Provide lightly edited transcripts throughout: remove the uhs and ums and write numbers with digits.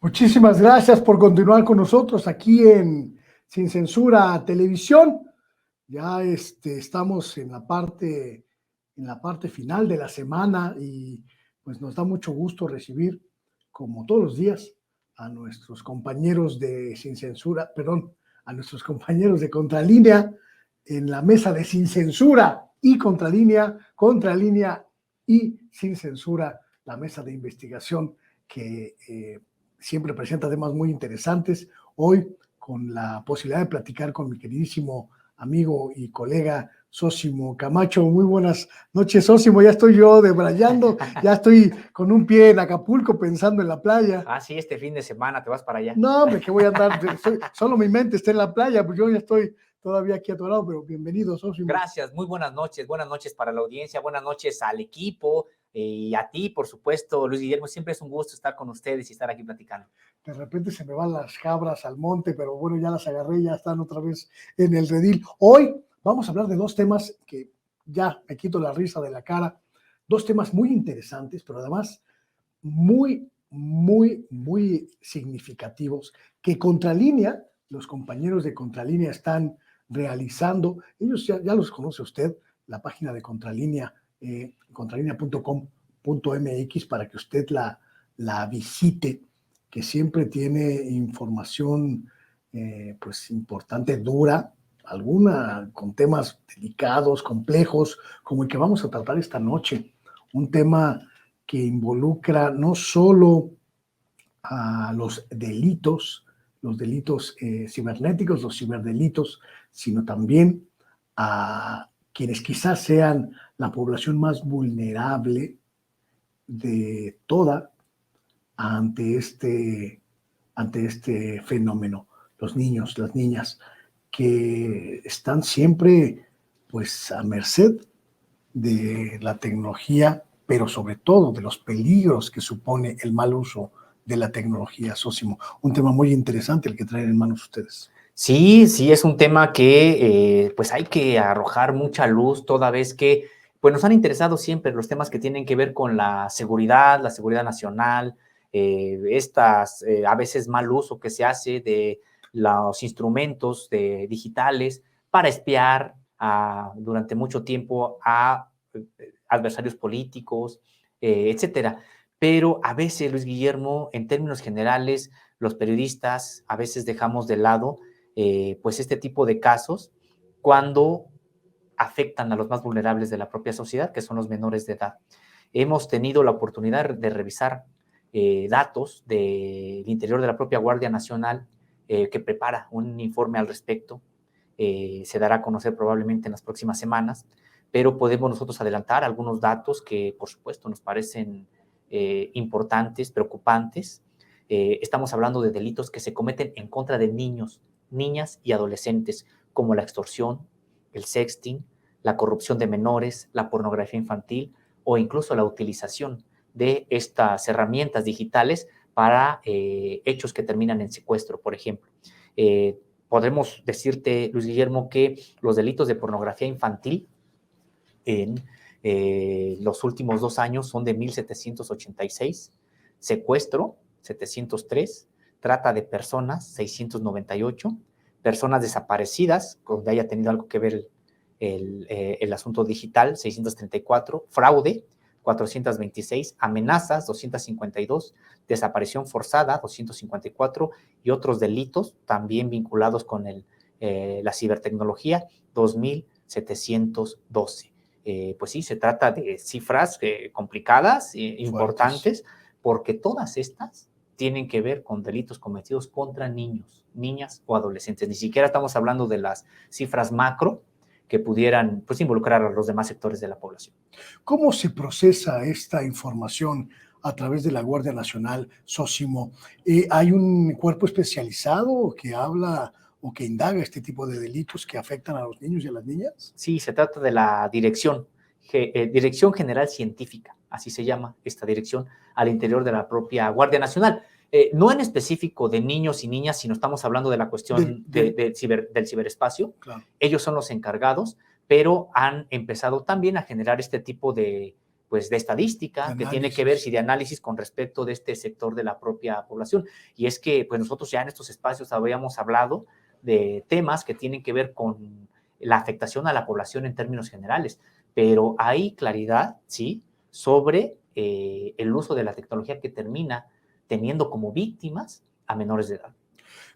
Muchísimas gracias por continuar con nosotros aquí en Sin Censura Televisión. Ya estamos en la parte final de la semana y pues nos da mucho gusto recibir, como todos los días, a nuestros compañeros de Sin Censura, perdón, a nuestros compañeros de Contralínea en la mesa de Sin Censura y Contralínea y Sin Censura, la mesa de investigación que siempre presenta temas muy interesantes. Hoy, con la posibilidad de platicar con mi queridísimo amigo y colega Sósimo Camacho. Muy buenas noches, Sósimo. Ya estoy yo debrayando, ya estoy con un pie en Acapulco pensando en la playa. Ah, sí, este fin de semana te vas para allá. No, hombre, que voy a andar, solo mi mente está en la playa, pues yo ya estoy todavía aquí atorado, pero bienvenido, Sósimo. Gracias, muy buenas noches para la audiencia, buenas noches al equipo y a ti, por supuesto, Luis Guillermo. Siempre es un gusto estar con ustedes y estar aquí platicando. De repente se me van las cabras al monte, pero bueno, ya las agarré, ya están otra vez en el redil. Hoy vamos a hablar de dos temas que ya me quito la risa de la cara, dos temas muy interesantes, pero además muy significativos que Contralínea, los compañeros de Contralínea están realizando. Ellos ya los conoce usted, la página de Contralínea, contralinea.com.mx, para que usted la visite, que siempre tiene información pues importante, dura, alguna con temas delicados, complejos, como el que vamos a tratar esta noche, un tema que involucra no solo a los delitos cibernéticos, los ciberdelitos, sino también a quienes quizás sean la población más vulnerable de toda ante este fenómeno, los niños, las niñas, que están siempre pues a merced de la tecnología, pero sobre todo de los peligros que supone el mal uso de la tecnología, Sósimo. Un tema muy interesante el que traen en manos ustedes. Sí, es un tema que pues hay que arrojar mucha luz, toda vez que pues nos han interesado siempre los temas que tienen que ver con la seguridad nacional, a veces mal uso que se hace de los instrumentos digitales para espiar durante mucho tiempo a adversarios políticos, etcétera. Pero a veces, Luis Guillermo, en términos generales, los periodistas a veces dejamos de lado pues este tipo de casos cuando afectan a los más vulnerables de la propia sociedad, que son los menores de edad. Hemos tenido la oportunidad de revisar datos del interior de la propia Guardia Nacional, que prepara un informe al respecto. Se dará a conocer probablemente en las próximas semanas, pero podemos nosotros adelantar algunos datos que, por supuesto, nos parecen importantes, preocupantes. Estamos hablando de delitos que se cometen en contra de niños, niñas y adolescentes, como la extorsión, el sexting, la corrupción de menores, la pornografía infantil o incluso la utilización de estas herramientas digitales para hechos que terminan en secuestro, por ejemplo. Podemos decirte, Luis Guillermo, que los delitos de pornografía infantil en los últimos 2 años son de 1,786, secuestro 703, trata de personas 698, personas desaparecidas, donde haya tenido algo que ver el asunto digital 634, fraude 426, amenazas 252, desaparición forzada 254 y otros delitos también vinculados con la cibertecnología 2,712. Pues sí, se trata de cifras complicadas, importantes, porque todas estas tienen que ver con delitos cometidos contra niños, niñas o adolescentes. Ni siquiera estamos hablando de las cifras macro que pudieran pues involucrar a los demás sectores de la población. ¿Cómo se procesa esta información a través de la Guardia Nacional, Sósimo? ¿Hay un cuerpo especializado que habla o que indaga este tipo de delitos que afectan a los niños y a las niñas? Sí, se trata de la Dirección General Científica, así se llama esta dirección, al interior de la propia Guardia Nacional. No en específico de niños y niñas, sino estamos hablando de la cuestión del ciberespacio. Claro. Ellos son los encargados, pero han empezado también a generar este tipo de pues de estadística, que tiene que ver, sí, de análisis con respecto de este sector de la propia población. Y es que pues nosotros ya en estos espacios habíamos hablado de temas que tienen que ver con la afectación a la población en términos generales, pero hay claridad, sí, sobre el uso de la tecnología que termina teniendo como víctimas a menores de edad.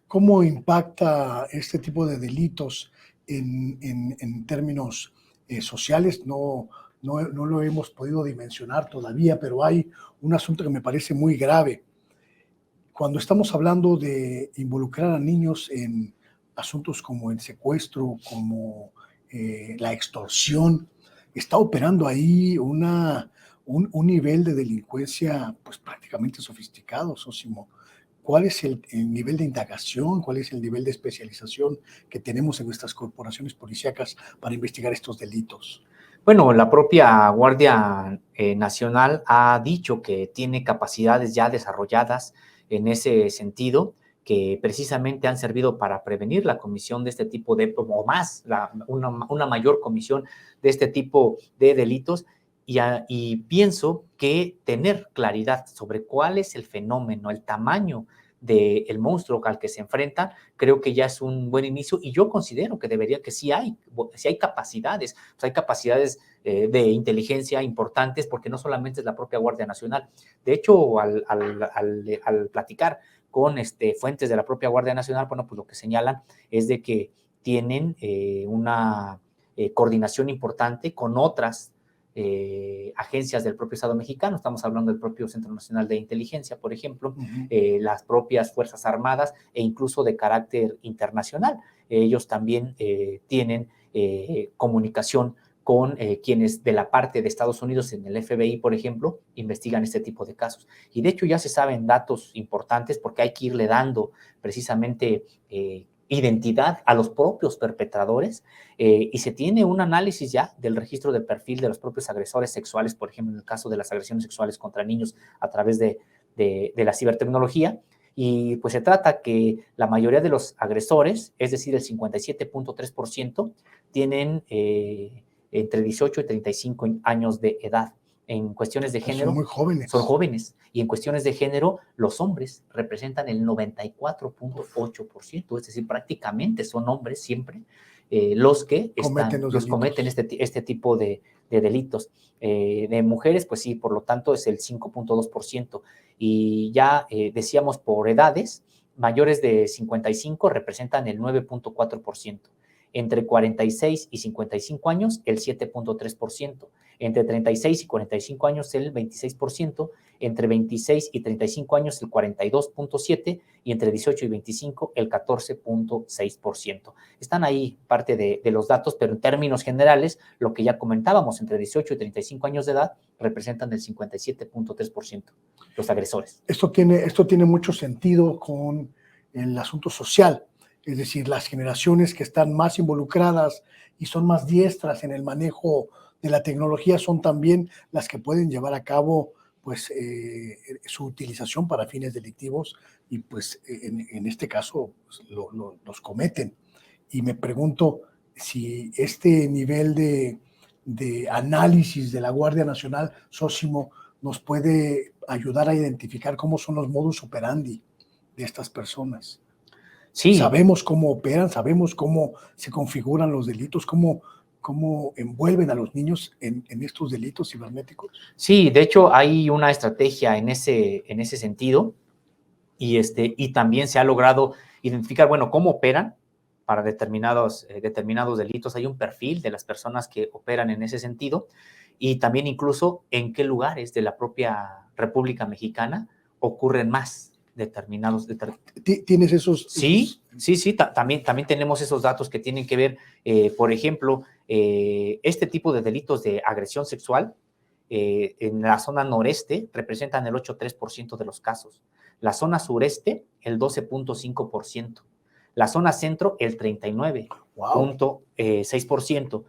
¿Cómo impacta este tipo de delitos en términos sociales? No lo hemos podido dimensionar todavía, pero hay un asunto que me parece muy grave. Cuando estamos hablando de involucrar a niños en asuntos como el secuestro, como la extorsión, está operando ahí un nivel de delincuencia pues prácticamente sofisticado, Sósimo. ¿Cuál es el nivel de indagación? ¿Cuál es el nivel de especialización que tenemos en nuestras corporaciones policíacas para investigar estos delitos? Bueno, la propia Guardia Nacional ha dicho que tiene capacidades ya desarrolladas en ese sentido, que precisamente han servido para prevenir la comisión de este tipo de, o más, una mayor comisión de este tipo de delitos. Y pienso que tener claridad sobre cuál es el fenómeno, el tamaño del monstruo al que se enfrenta, creo que ya es un buen inicio, y yo considero que debería, que sí hay capacidades, pues hay capacidades de inteligencia importantes, porque no solamente es la propia Guardia Nacional. De hecho, al platicar con fuentes de la propia Guardia Nacional, bueno, pues lo que señalan es de que tienen una coordinación importante con otras agencias del propio Estado mexicano. Estamos hablando del propio Centro Nacional de Inteligencia, por ejemplo, las propias Fuerzas Armadas e incluso de carácter internacional. Ellos también tienen comunicación con quienes de la parte de Estados Unidos en el FBI, por ejemplo, investigan este tipo de casos. Y de hecho ya se saben datos importantes, porque hay que irle dando precisamente identidad a los propios perpetradores, y se tiene un análisis ya del registro de perfil de los propios agresores sexuales, por ejemplo, en el caso de las agresiones sexuales contra niños a través de la cibertecnología. Y pues se trata que la mayoría de los agresores, es decir, el 57.3%, tienen entre 18 y 35 años de edad. En cuestiones de género, son muy jóvenes. Son jóvenes. Y en cuestiones de género, los hombres representan el 94.8%, es decir, prácticamente son hombres siempre los que cometen este tipo de delitos. De mujeres, pues sí, por lo tanto es el 5.2%. Y ya decíamos por edades, mayores de 55 representan el 9.4%. Entre 46 y 55 años, el 7.3%. Entre 36 y 45 años, el 26%. Entre 26 y 35 años, el 42.7%. Y entre 18 y 25, el 14.6%. Están ahí parte de los datos, pero en términos generales, lo que ya comentábamos, entre 18 y 35 años de edad, representan el 57.3% los agresores. Esto tiene mucho sentido con el asunto social. Es decir, las generaciones que están más involucradas y son más diestras en el manejo de la tecnología son también las que pueden llevar a cabo pues, su utilización para fines delictivos, y pues en este caso pues, los cometen. Y me pregunto si este nivel de análisis de la Guardia Nacional, Sósimo, nos puede ayudar a identificar cómo son los modus operandi de estas personas. Sí. Sabemos cómo operan, sabemos cómo se configuran los delitos, cómo envuelven a los niños en estos delitos cibernéticos. Sí, de hecho hay una estrategia en ese sentido, y también se ha logrado identificar, bueno, cómo operan para determinados delitos. Hay un perfil de las personas que operan en ese sentido, y también incluso en qué lugares de la propia República Mexicana ocurren más determinados. ¿Tienes esos? Sí, también tenemos esos datos que tienen que ver, por ejemplo, este tipo de delitos de agresión sexual en la zona noreste representan el 8.3% de los casos, la zona sureste el 12.5%, la zona centro el 39.6%.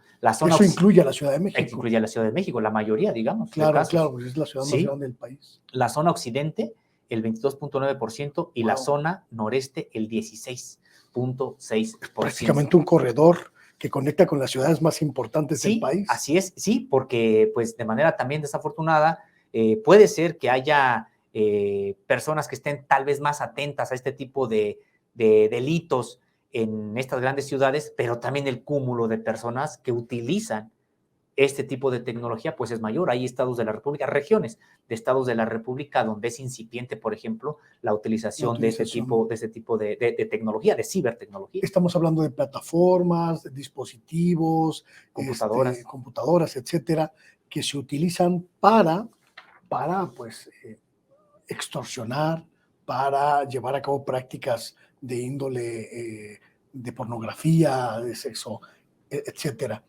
Eso incluye a la Ciudad de México. Incluye a la Ciudad de México, la mayoría, digamos. Claro, pues es la ciudad más grande del país. La zona occidente el 22.9% y la zona noreste el 16.6%. Prácticamente un corredor que conecta con las ciudades más importantes del Sí, país. así es, sí, porque pues de manera también desafortunada puede ser que haya personas que estén tal vez más atentas a este tipo de delitos en estas grandes ciudades, pero también el cúmulo de personas que utilizan este tipo de tecnología pues es mayor. Hay estados de la República, regiones de estados de la República donde es incipiente, por ejemplo, la utilización de este tipo de tecnología, de cibertecnología. Estamos hablando de plataformas, de dispositivos, Computadoras. computadoras, etcétera, que se utilizan para pues, extorsionar, para llevar a cabo prácticas de índole de pornografía, de sexo, etcétera.